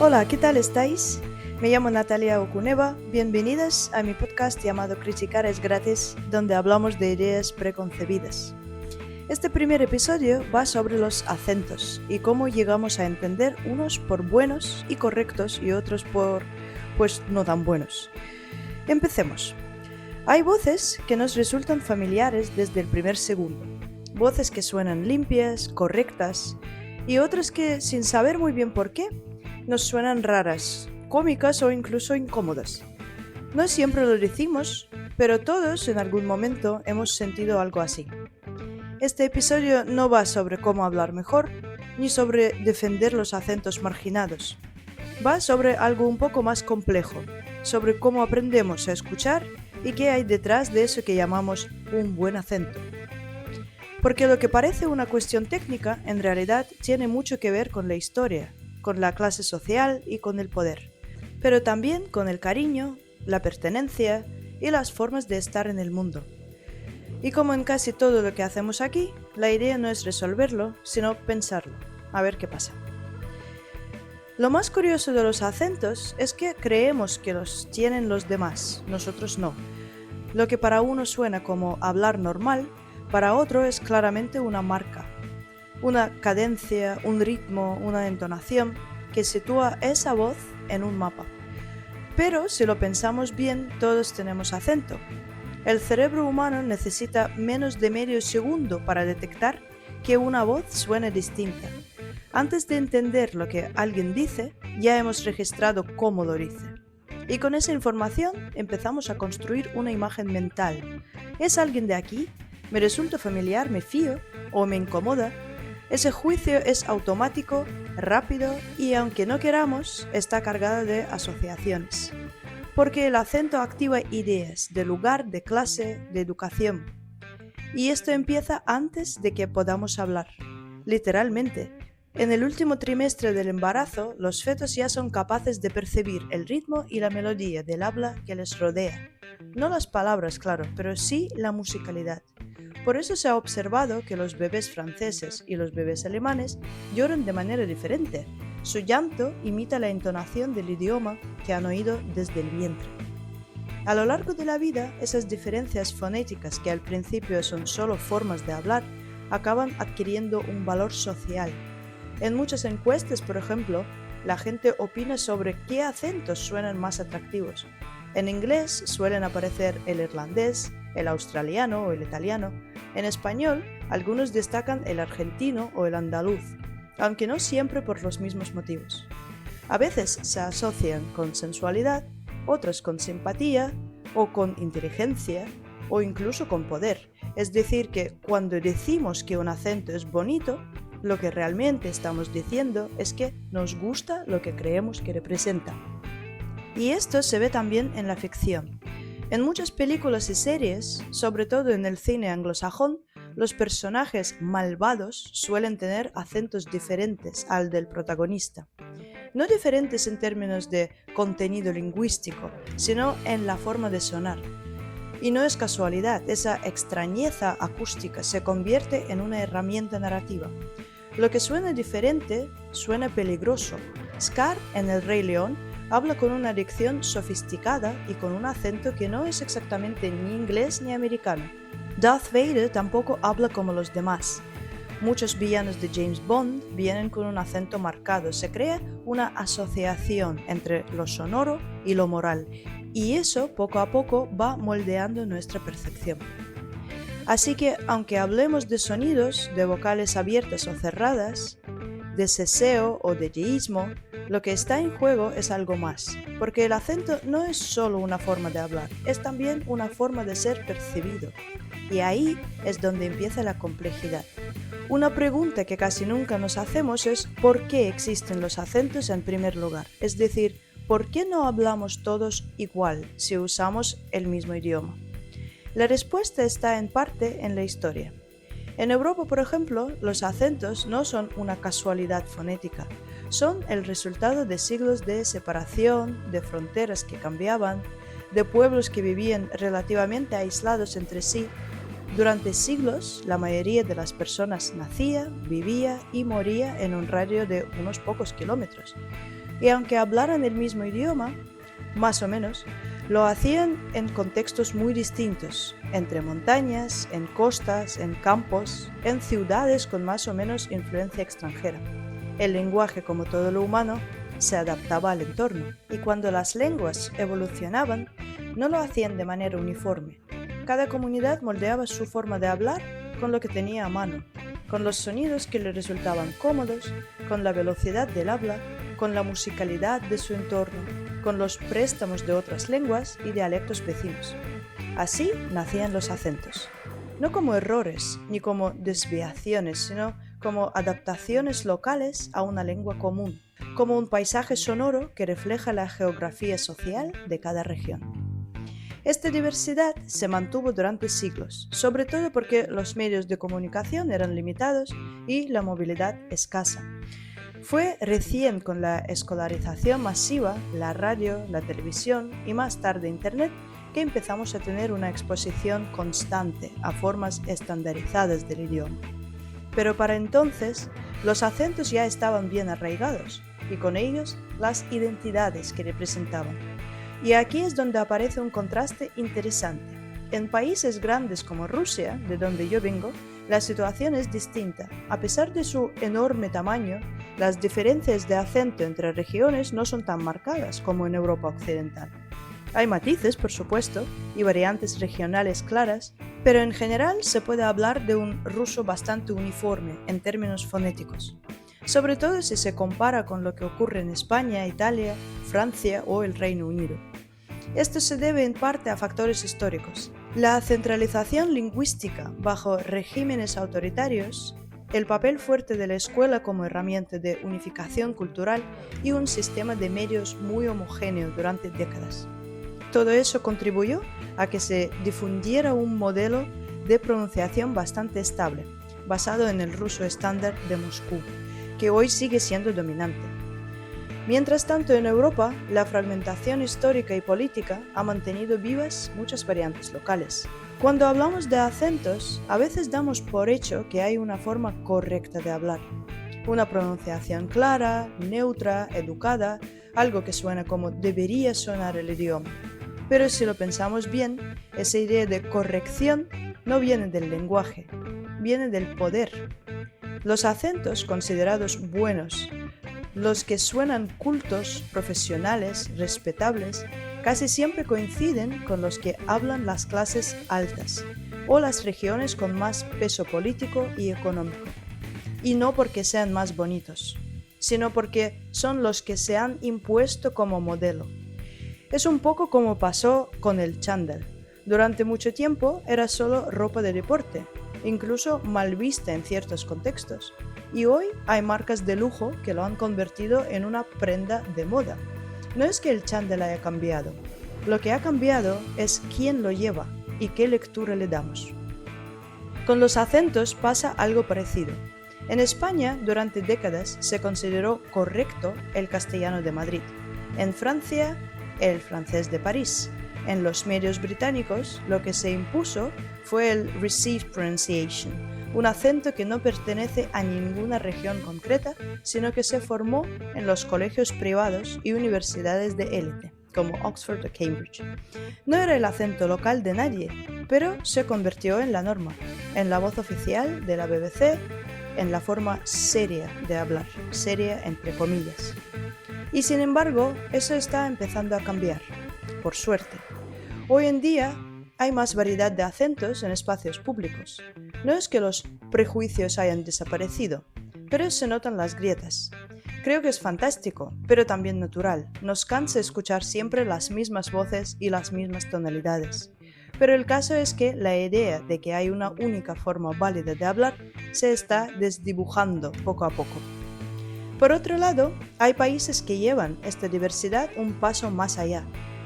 Hola, ¿qué tal estáis? Me llamo Natalia Okuneva, bienvenidas a mi podcast llamado Criticar es gratis, donde hablamos de ideas preconcebidas. Este primer episodio va sobre los acentos y cómo llegamos a entender unos por buenos y correctos y otros por, no tan buenos. Empecemos. Hay voces que nos resultan familiares desde el primer segundo, voces que suenan limpias, correctas, y otras que, sin saber muy bien por qué, nos suenan raras, cómicas o incluso incómodas. No siempre lo decimos, pero todos en algún momento hemos sentido algo así. Este episodio no va sobre cómo hablar mejor, ni sobre defender los acentos marginados. Va sobre algo un poco más complejo, sobre cómo aprendemos a escuchar y qué hay detrás de eso que llamamos un buen acento. Porque lo que parece una cuestión técnica, en realidad tiene mucho que ver con la historia, con la clase social y con el poder, pero también con el cariño, la pertenencia y las formas de estar en el mundo. Y como en casi todo lo que hacemos aquí, la idea no es resolverlo, sino pensarlo, a ver qué pasa. Lo más curioso de los acentos es que creemos que los tienen los demás, nosotros no. Lo que para uno suena como hablar normal, para otro es claramente una marca. Una cadencia, un ritmo, una entonación que sitúa esa voz en un mapa. Pero si lo pensamos bien, todos tenemos acento. El cerebro humano necesita menos de medio segundo para detectar que una voz suene distinta. Antes de entender lo que alguien dice, ya hemos registrado cómo lo dice. Y con esa información empezamos a construir una imagen mental. ¿Es alguien de aquí? ¿Me resulta familiar? ¿Me fío? ¿O me incomoda? Ese juicio es automático, rápido y, aunque no queramos, está cargado de asociaciones. Porque el acento activa ideas de lugar, de clase, de educación. Y esto empieza antes de que podamos hablar. Literalmente, en el último trimestre del embarazo, los fetos ya son capaces de percibir el ritmo y la melodía del habla que les rodea. No las palabras, claro, pero sí la musicalidad. Por eso se ha observado que los bebés franceses y los bebés alemanes lloran de manera diferente. Su llanto imita la entonación del idioma que han oído desde el vientre. A lo largo de la vida, esas diferencias fonéticas que al principio son solo formas de hablar, acaban adquiriendo un valor social. En muchas encuestas, por ejemplo, la gente opina sobre qué acentos suenan más atractivos. En inglés suelen aparecer el irlandés, el australiano o el italiano. En español, algunos destacan el argentino o el andaluz, aunque no siempre por los mismos motivos. A veces se asocian con sensualidad, otras con simpatía o con inteligencia o incluso con poder. Es decir, que cuando decimos que un acento es bonito, lo que realmente estamos diciendo es que nos gusta lo que creemos que representa. Y esto se ve también en la ficción. En muchas películas y series, sobre todo en el cine anglosajón, los personajes malvados suelen tener acentos diferentes al del protagonista. No diferentes en términos de contenido lingüístico, sino en la forma de sonar. Y no es casualidad, esa extrañeza acústica se convierte en una herramienta narrativa. Lo que suena diferente suena peligroso. Scar en El Rey León habla con una dicción sofisticada y con un acento que no es exactamente ni inglés ni americano. Darth Vader tampoco habla como los demás. Muchos villanos de James Bond vienen con un acento marcado. Se crea una asociación entre lo sonoro y lo moral, y eso poco a poco va moldeando nuestra percepción. Así que, aunque hablemos de sonidos, de vocales abiertas o cerradas, de seseo o de yeísmo, lo que está en juego es algo más, porque el acento no es solo una forma de hablar, es también una forma de ser percibido. Y ahí es donde empieza la complejidad. Una pregunta que casi nunca nos hacemos es ¿por qué existen los acentos en primer lugar? Es decir, ¿por qué no hablamos todos igual si usamos el mismo idioma? La respuesta está en parte en la historia. En Europa, por ejemplo, los acentos no son una casualidad fonética, son el resultado de siglos de separación, de fronteras que cambiaban, de pueblos que vivían relativamente aislados entre sí, Durante siglos, la mayoría de las personas nacía, vivía y moría en un radio de unos pocos kilómetros. Y aunque hablaran el mismo idioma, más o menos, lo hacían en contextos muy distintos, entre montañas, en costas, en campos, en ciudades con más o menos influencia extranjera. El lenguaje, como todo lo humano, se adaptaba al entorno, y cuando las lenguas evolucionaban, no lo hacían de manera uniforme. Cada comunidad moldeaba su forma de hablar con lo que tenía a mano, con los sonidos que le resultaban cómodos, con la velocidad del habla, con la musicalidad de su entorno, con los préstamos de otras lenguas y dialectos vecinos. Así nacían los acentos, no como errores ni como desviaciones, sino como adaptaciones locales a una lengua común, como un paisaje sonoro que refleja la geografía social de cada región. Esta diversidad se mantuvo durante siglos, sobre todo porque los medios de comunicación eran limitados y la movilidad escasa. Fue recién con la escolarización masiva, la radio, la televisión y más tarde Internet que empezamos a tener una exposición constante a formas estandarizadas del idioma. Pero para entonces, los acentos ya estaban bien arraigados y con ellos las identidades que representaban. Y aquí es donde aparece un contraste interesante. En países grandes como Rusia, de donde yo vengo, la situación es distinta. A pesar de su enorme tamaño, las diferencias de acento entre regiones no son tan marcadas como en Europa occidental. Hay matices, por supuesto, y variantes regionales claras, pero en general se puede hablar de un ruso bastante uniforme en términos fonéticos, sobre todo si se compara con lo que ocurre en España, Italia, Francia o el Reino Unido. Esto se debe en parte a factores históricos. La centralización lingüística bajo regímenes autoritarios, el papel fuerte de la escuela como herramienta de unificación cultural y un sistema de medios muy homogéneo durante décadas. Todo eso contribuyó a que se difundiera un modelo de pronunciación bastante estable, basado en el ruso estándar de Moscú, que hoy sigue siendo dominante. Mientras tanto, en Europa, la fragmentación histórica y política ha mantenido vivas muchas variantes locales. Cuando hablamos de acentos, a veces damos por hecho que hay una forma correcta de hablar, una pronunciación clara, neutra, educada, algo que suena como debería sonar el idioma. Pero si lo pensamos bien, esa idea de corrección no viene del lenguaje, viene del poder. Los acentos considerados buenos, los que suenan cultos, profesionales, respetables, casi siempre coinciden con los que hablan las clases altas o las regiones con más peso político y económico. Y no porque sean más bonitos, sino porque son los que se han impuesto como modelo. Es un poco como pasó con el chándal. Durante mucho tiempo era solo ropa de deporte, incluso mal vista en ciertos contextos. Y hoy hay marcas de lujo que lo han convertido en una prenda de moda. No es que el chándal haya cambiado. Lo que ha cambiado es quién lo lleva y qué lectura le damos. Con los acentos pasa algo parecido. En España, durante décadas, se consideró correcto el castellano de Madrid. En Francia, el francés de París. En los medios británicos, lo que se impuso fue el Received Pronunciation, un acento que no pertenece a ninguna región concreta, sino que se formó en los colegios privados y universidades de élite, como Oxford o Cambridge. No era el acento local de nadie, pero se convirtió en la norma, en la voz oficial de la BBC, en la forma seria de hablar, seria entre comillas. Y sin embargo, eso está empezando a cambiar, por suerte. Hoy en día hay más variedad de acentos en espacios públicos. No es que los prejuicios hayan desaparecido, pero se notan las grietas. Creo que es fantástico, pero también natural. Nos cansa escuchar siempre las mismas voces y las mismas tonalidades. Pero el caso es que la idea de que hay una única forma válida de hablar se está desdibujando poco a poco. Por otro lado, hay países que llevan esta diversidad un paso más allá.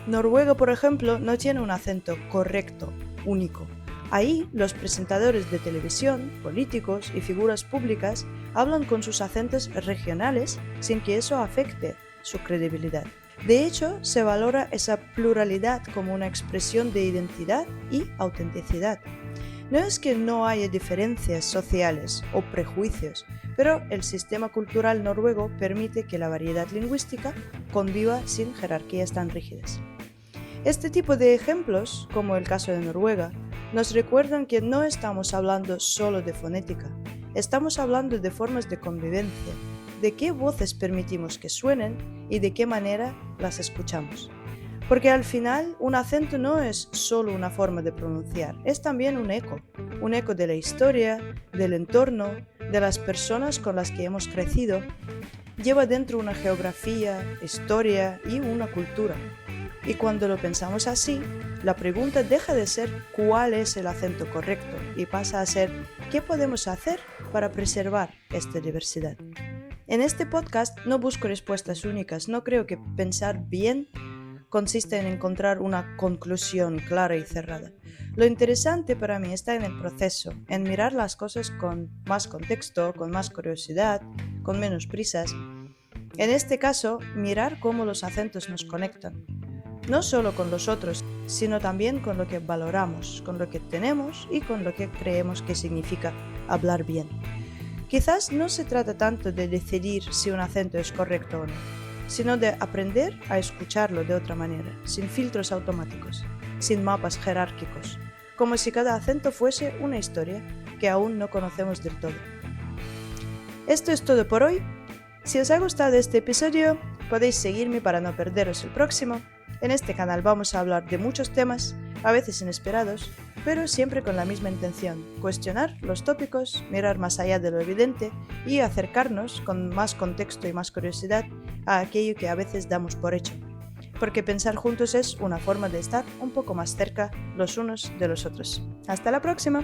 Noruega, por ejemplo, no tiene un acento correcto, único. Ahí, los presentadores de televisión, políticos y figuras públicas hablan con sus acentos regionales sin que eso afecte su credibilidad. De hecho, se valora esa pluralidad como una expresión de identidad y autenticidad. No es que no haya diferencias sociales o prejuicios, pero el sistema cultural noruego permite que la variedad lingüística conviva sin jerarquías tan rígidas. Este tipo de ejemplos, como el caso de Noruega, nos recuerdan que no estamos hablando solo de fonética, estamos hablando de formas de convivencia, de qué voces permitimos que suenen y de qué manera las escuchamos. Porque al final un acento no es solo una forma de pronunciar, es también un eco de la historia, del entorno, de las personas con las que hemos crecido. Lleva dentro una geografía, historia y una cultura. Y cuando lo pensamos así, la pregunta deja de ser ¿cuál es el acento correcto? Y pasa a ser ¿qué podemos hacer para preservar esta diversidad? En este podcast no busco respuestas únicas, no creo que pensar bien consiste en encontrar una conclusión clara y cerrada. Lo interesante para mí está en el proceso, en mirar las cosas con más contexto, con más curiosidad, con menos prisas. En este caso, mirar cómo los acentos nos conectan, no solo con los otros, sino también con lo que valoramos, con lo que tenemos y con lo que creemos que significa hablar bien. Quizás no se trata tanto de decidir si un acento es correcto o no, sino de aprender a escucharlo de otra manera, sin filtros automáticos, sin mapas jerárquicos, como si cada acento fuese una historia que aún no conocemos del todo. Esto es todo por hoy. Si os ha gustado este episodio, podéis seguirme para no perderos el próximo. En este canal vamos a hablar de muchos temas, a veces inesperados, pero siempre con la misma intención: cuestionar los tópicos, mirar más allá de lo evidente y acercarnos con más contexto y más curiosidad a aquello que a veces damos por hecho. Porque pensar juntos es una forma de estar un poco más cerca los unos de los otros. ¡Hasta la próxima!